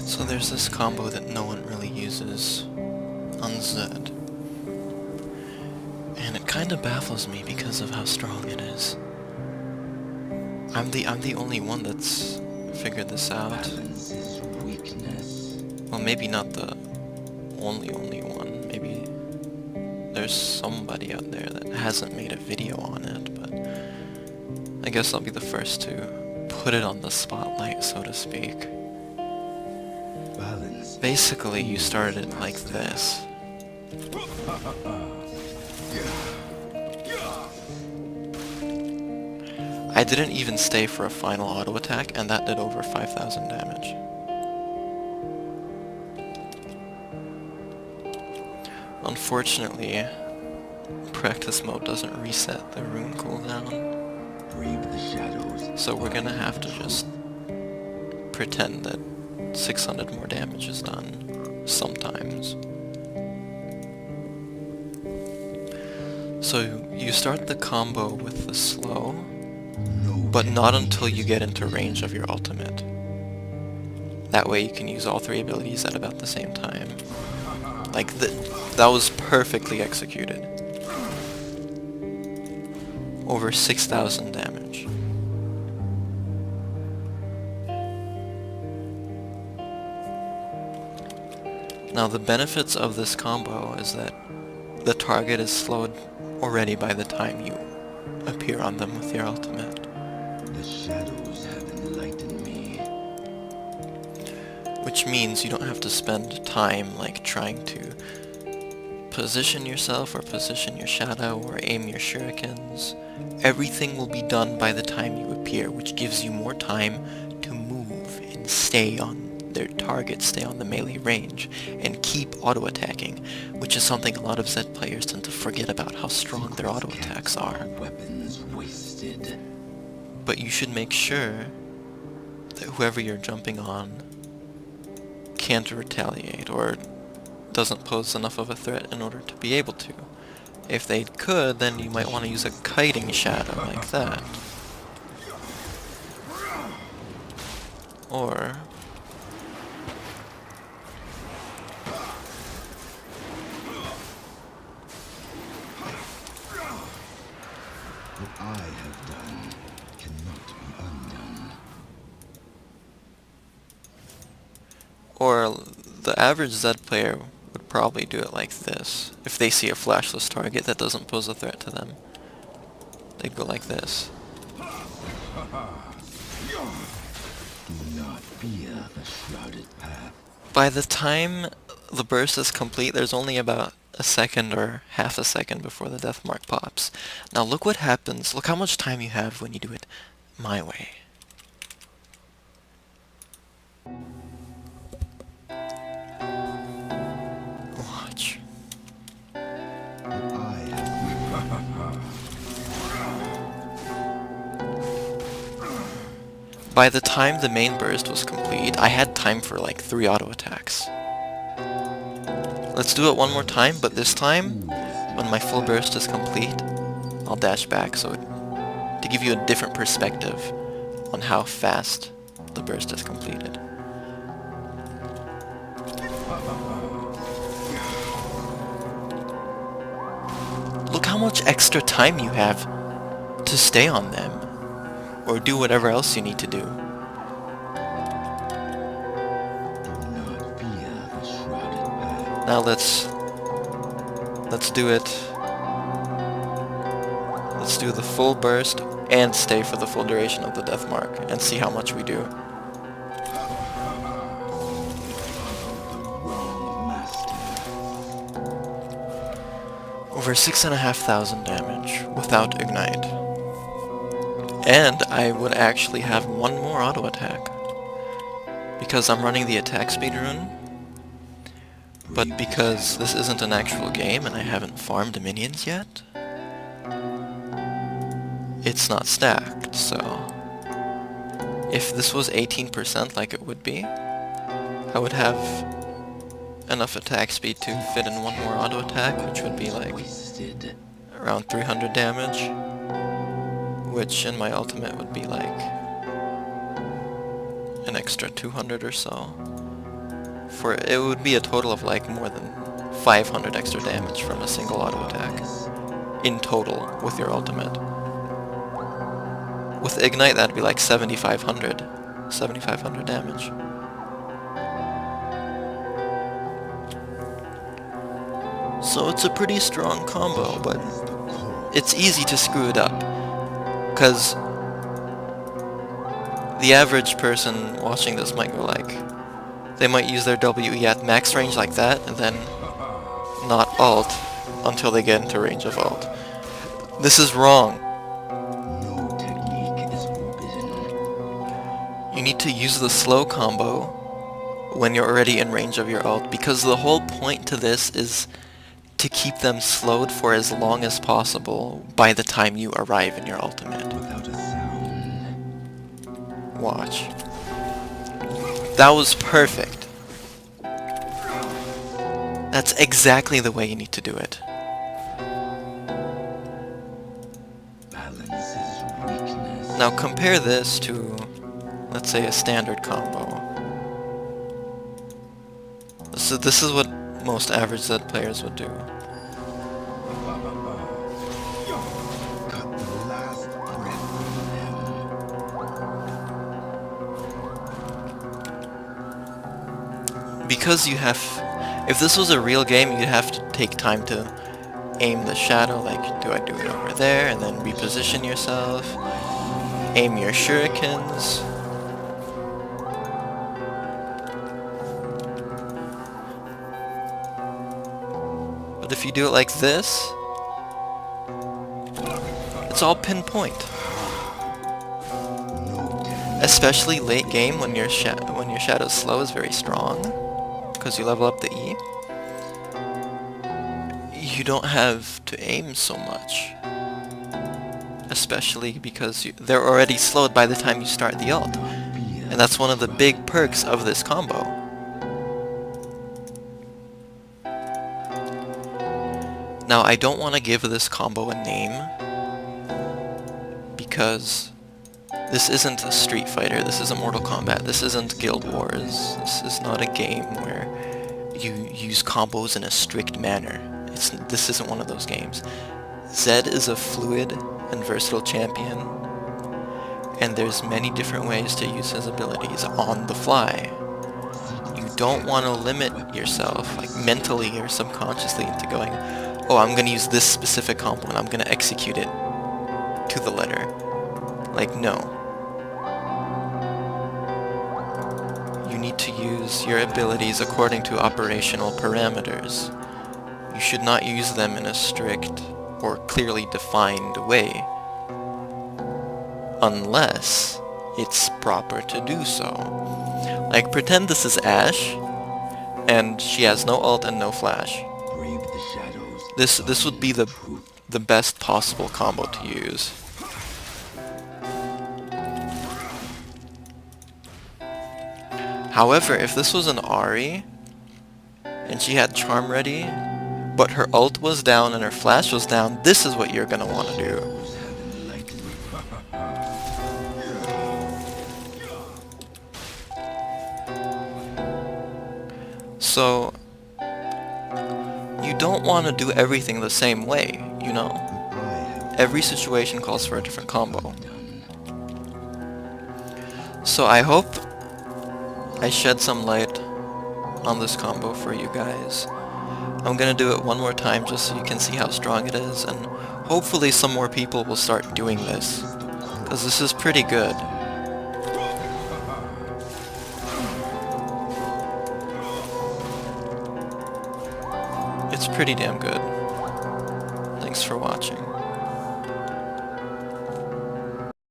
So there's this combo that no one really uses on Zed. And it kinda baffles me because of how strong it is. I'm the only one that's figured this out. Well, maybe not the only one. Maybe there's somebody out there that hasn't made a video on it, but I guess I'll be the first to put it on the spotlight, so to speak. Basically, you started it like this. I didn't even stay for a final auto attack, and that did over 5,000 damage. Unfortunately, practice mode doesn't reset the rune cooldown, so we're gonna have to just pretend that 600 more damage is done sometimes. So you start the combo with the slow, but not until you get into range of your ultimate. That way you can use all three abilities at about the same time. Like, that was perfectly executed. Over 6,000 damage. Now the benefits of this combo is that the target is slowed already by the time you appear on them with your ultimate. The shadows have enlightened me. Which means you don't have to spend time like trying to position yourself or position your shadow or aim your shurikens. Everything will be done by the time you appear, which gives you more time to move and stay on their target, stay on the melee range, and keep auto-attacking, which is something a lot of Zed players tend to forget about how strong their auto-attacks are. Weapons wasted. But you should make sure that whoever you're jumping on can't retaliate or doesn't pose enough of a threat in order to be able to. If they could, then you might want to use a kiting shadow like that. Or What I have done cannot be undone. Or the average Zed player would probably do it like this. If they see a flashless target that doesn't pose a threat to them, they'd go like this. Do not fear the shrouded path. By the time the burst is complete, there's only about a second or half a second before the death mark pops. Now look what happens. Look how much time you have when you do it my way. Watch. What I have By the time the main burst was complete, I had time for like 3 auto attacks. Let's do it one more time, but this time, when my full burst is complete, I'll dash back so to give you a different perspective on how fast the burst is completed. Look how much extra time you have to stay on them, or do whatever else you need to do. not fear the shrouded path. Now let's do it. Let's do the full burst and stay for the full duration of the death mark and see how much we do. Over 6,500 damage without ignite. And I would actually have one more auto attack because I'm running the attack speed rune. But because this isn't an actual game and I haven't farmed minions yet, it's not stacked, so if this was 18% like it would be, I would have enough attack speed to fit in one more auto attack, which would be like around 300 damage, which in my ultimate would be like an extra 200 or so. For it would be a total of like more than 500 extra damage from a single auto attack in total with your ultimate. With Ignite, that'd be like 7,500 damage. So it's a pretty strong combo, but it's easy to screw it up, because the average person watching this might go like, they might use their WE at max range like that, and then not ult until they get into range of ult. This is wrong. No technique is forbidden. You need to use the slow combo when you're already in range of your ult, because the whole point to this is to keep them slowed for as long as possible by the time you arrive in your ultimate. Without a sound. Watch. That was perfect. That's exactly the way you need to do it. Balance is weakness. Now compare this to, let's say, a standard combo. So this is what most average Zed players would do. Cut the last breath from them. Because you have... If this was a real game, you'd have to take time to aim the shadow, like, do I do it over there, and then reposition yourself, aim your shurikens. But if you do it like this, it's all pinpoint. Especially late game when your shadow's slow is very strong, because you level up the E. You don't have to aim so much. Especially because they're already slowed by the time you start the ult. And that's one of the big perks of this combo. Now, I don't want to give this combo a name, because this isn't a Street Fighter, this isn't Mortal Kombat, this isn't Guild Wars, this is not a game where you use combos in a strict manner. This isn't one of those games. Zed is a fluid and versatile champion, and there's many different ways to use his abilities on the fly. You don't want to limit yourself, like mentally or subconsciously, into going, oh, I'm gonna use this specific combo and I'm gonna execute it to the letter. Like, no. You need to use your abilities according to operational parameters. You should not use them in a strict or clearly defined way, unless it's proper to do so. Like, pretend this is Ashe, and she has no ult and no flash. Brave the shadows. This would be the best possible combo to use. However, if this was an Ahri, and she had Charm ready, but her ult was down and her flash was down, this is what you're gonna want to do. So, you don't want to do everything the same way, you know? Every situation calls for a different combo. So I hope I shed some light on this combo for you guys. I'm gonna do it one more time just so you can see how strong it is, and hopefully some more people will start doing this, because this is pretty good. It's pretty damn good. Thanks for watching.